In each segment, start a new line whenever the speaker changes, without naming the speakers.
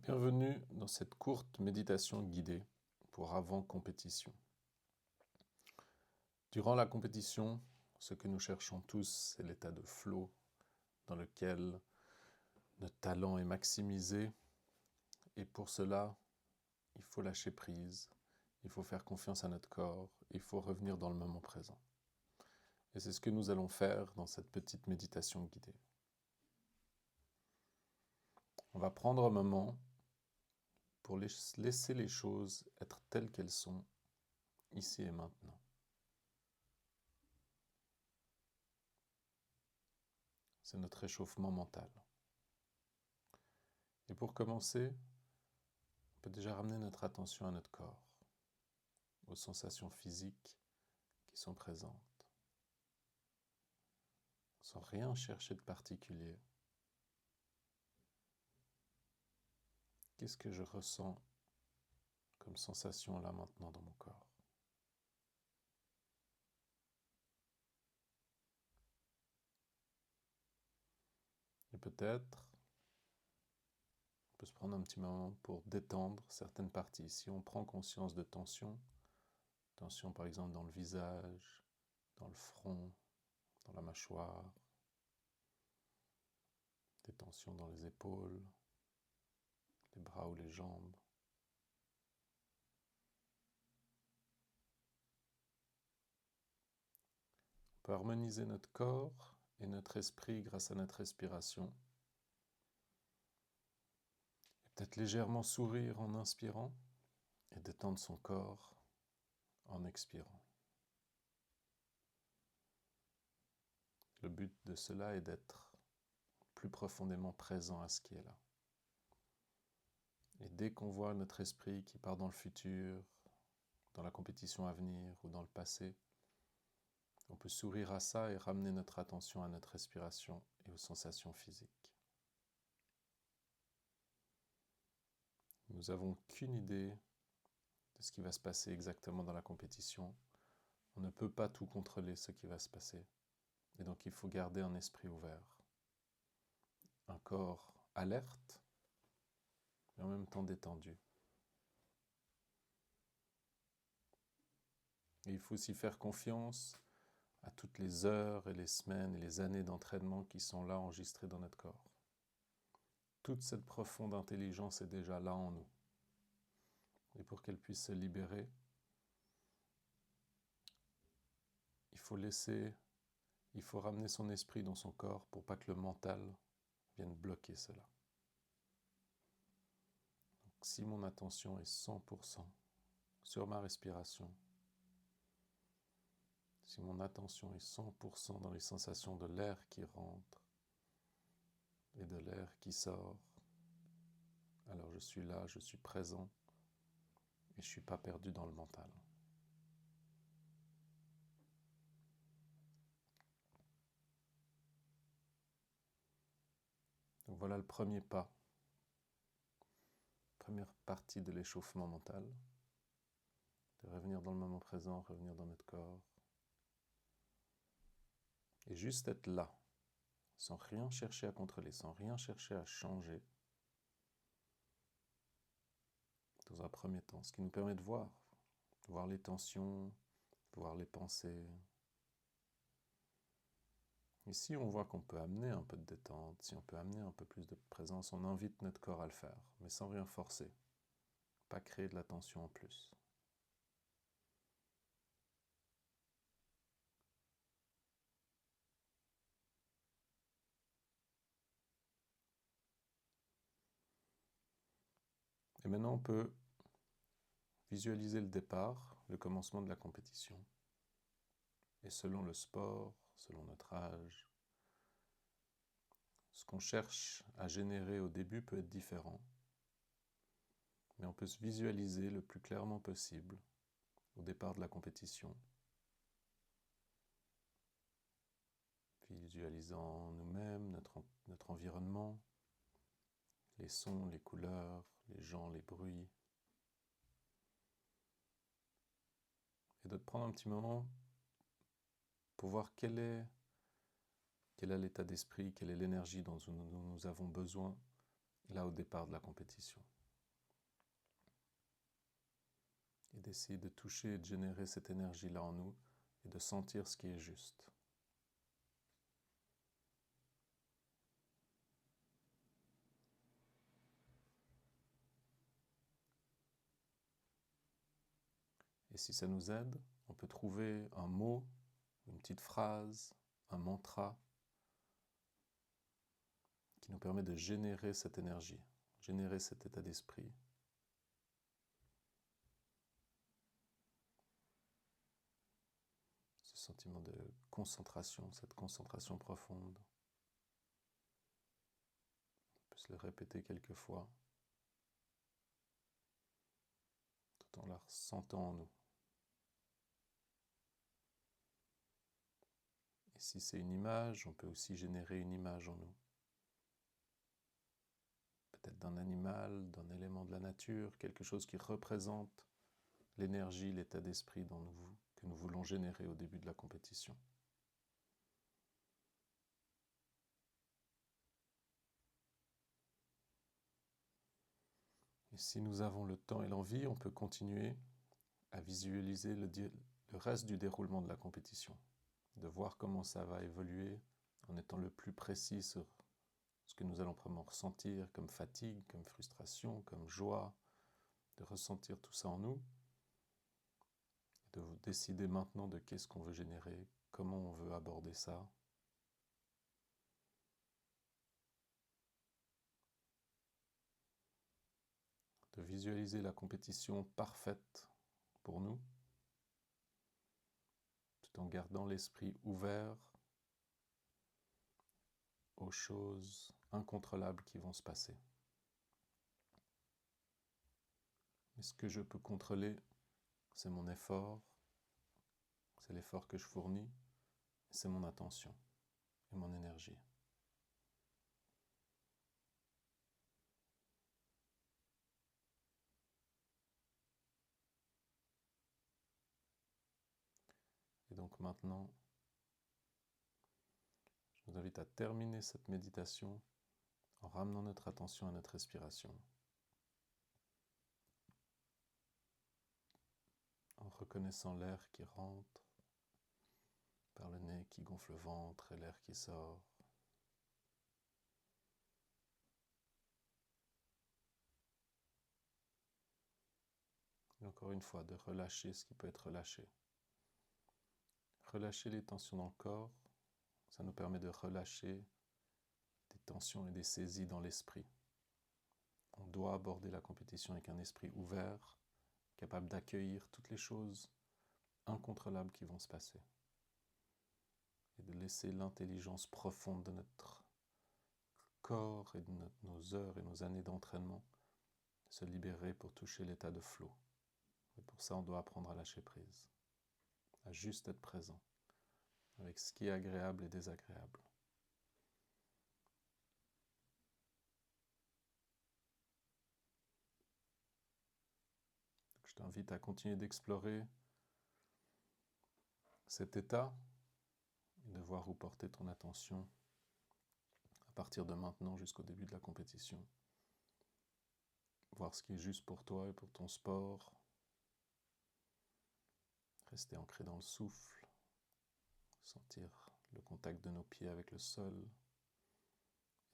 Bienvenue dans cette courte méditation guidée pour avant compétition. Durant la compétition, ce que nous cherchons tous, c'est l'état de flow dans lequel notre talent est maximisé et pour cela, il faut lâcher prise, il faut faire confiance à notre corps, il faut revenir dans le moment présent. Et c'est ce que nous allons faire dans cette petite méditation guidée. On va prendre un moment pour laisser les choses être telles qu'elles sont, ici et maintenant. C'est notre échauffement mental. Et pour commencer, on peut déjà ramener notre attention à notre corps, aux sensations physiques qui sont présentes, sans rien chercher de particulier. Qu'est-ce que je ressens comme sensation là maintenant dans mon corps? Et peut-être, on peut se prendre un petit moment pour détendre certaines parties. Si on prend conscience de tension, tension par exemple dans le visage, dans le front, dans la mâchoire, des tensions dans les épaules, les bras ou les jambes. On peut harmoniser notre corps et notre esprit grâce à notre respiration. Et peut-être légèrement sourire en inspirant et détendre son corps en expirant. Le but de cela est d'être plus profondément présent à ce qui est là. Et dès qu'on voit notre esprit qui part dans le futur, dans la compétition à venir ou dans le passé, on peut sourire à ça et ramener notre attention à notre respiration et aux sensations physiques. Nous n'avons qu'une idée de ce qui va se passer exactement dans la compétition. On ne peut pas tout contrôler ce qui va se passer. Et donc il faut garder un esprit ouvert, un corps alerte, mais en même temps détendu. Et il faut aussi faire confiance à toutes les heures et les semaines et les années d'entraînement qui sont là enregistrées dans notre corps. Toute cette profonde intelligence est déjà là en nous. Et pour qu'elle puisse se libérer, il faut ramener son esprit dans son corps pour pas que le mental vienne bloquer cela. Donc, si mon attention est 100% sur ma respiration, si mon attention est 100% dans les sensations de l'air qui rentre et de l'air qui sort, alors je suis là, je suis présent et je ne suis pas perdu dans le mental. Donc voilà le premier pas, première partie de l'échauffement mental, de revenir dans le moment présent, revenir dans notre corps, et juste être là, sans rien chercher à contrôler, sans rien chercher à changer, dans un premier temps, ce qui nous permet de voir les tensions, voir les pensées. Et si on voit qu'on peut amener un peu de détente, si on peut amener un peu plus de présence, on invite notre corps à le faire, mais sans rien forcer, pas créer de la tension en plus. Et maintenant, on peut visualiser le départ, le commencement de la compétition. Et selon le sport, selon notre âge, ce qu'on cherche à générer au début peut être différent. Mais on peut se visualiser le plus clairement possible au départ de la compétition, visualisant nous-mêmes, notre environnement, les sons, les couleurs, les gens, les bruits. Et de prendre un petit moment pour voir quel est l'état d'esprit, quelle est l'énergie dont nous avons besoin là au départ de la compétition. Et d'essayer de toucher et de générer cette énergie-là en nous et de sentir ce qui est juste. Et si ça nous aide, on peut trouver un mot, une petite phrase, un mantra qui nous permet de générer cette énergie, générer cet état d'esprit. Ce sentiment de concentration, cette concentration profonde. On peut se le répéter quelques fois, tout en la ressentant en nous. Et si c'est une image, on peut aussi générer une image en nous. Peut-être d'un animal, d'un élément de la nature, quelque chose qui représente l'énergie, l'état d'esprit que nous voulons générer au début de la compétition. Et si nous avons le temps et l'envie, on peut continuer à visualiser le reste du déroulement de la compétition, de voir comment ça va évoluer en étant le plus précis sur ce que nous allons probablement ressentir comme fatigue, comme frustration, comme joie, de ressentir tout ça en nous, et de décider maintenant de qu'est-ce qu'on veut générer, comment on veut aborder ça. De visualiser la compétition parfaite pour nous, tout en gardant l'esprit ouvert aux choses incontrôlables qui vont se passer. Mais ce que je peux contrôler, c'est mon effort, c'est l'effort que je fournis, c'est mon attention et mon énergie. Et donc maintenant, je vous invite à terminer cette méditation en ramenant notre attention à notre respiration, en reconnaissant l'air qui rentre par le nez, qui gonfle le ventre, et l'air qui sort. Et encore une fois, de relâcher ce qui peut être relâché. Relâcher les tensions dans le corps, ça nous permet de relâcher des tensions et des saisies dans l'esprit. On doit aborder la compétition avec un esprit ouvert, capable d'accueillir toutes les choses incontrôlables qui vont se passer. Et de laisser l'intelligence profonde de notre corps et de nos heures et nos années d'entraînement se libérer pour toucher l'état de flow. Et pour ça, on doit apprendre à lâcher prise, à juste être présent, avec ce qui est agréable et désagréable. Donc, je t'invite à continuer d'explorer cet état et de voir où porter ton attention à partir de maintenant jusqu'au début de la compétition. Voir ce qui est juste pour toi et pour ton sport. Rester ancré dans le souffle. Sentir le contact de nos pieds avec le sol.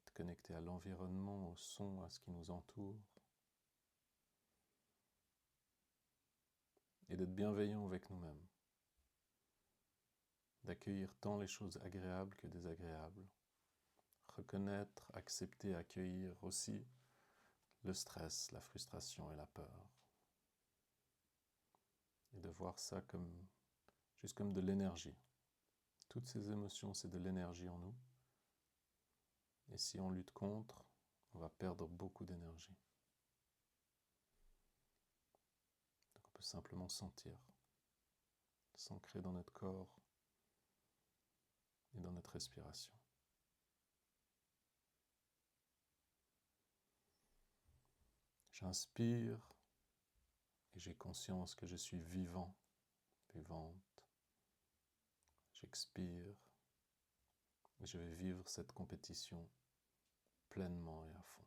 Être connecté à l'environnement, au son, à ce qui nous entoure. Et d'être bienveillant avec nous-mêmes. D'accueillir tant les choses agréables que désagréables. Reconnaître, accepter, accueillir aussi le stress, la frustration et la peur. Et de voir ça juste comme de l'énergie. Toutes ces émotions, c'est de l'énergie en nous. Et si on lutte contre, on va perdre beaucoup d'énergie. Donc on peut simplement sentir, s'ancrer dans notre corps et dans notre respiration. J'inspire et j'ai conscience que je suis vivant, vivante. J'expire et je vais vivre cette compétition pleinement et à fond.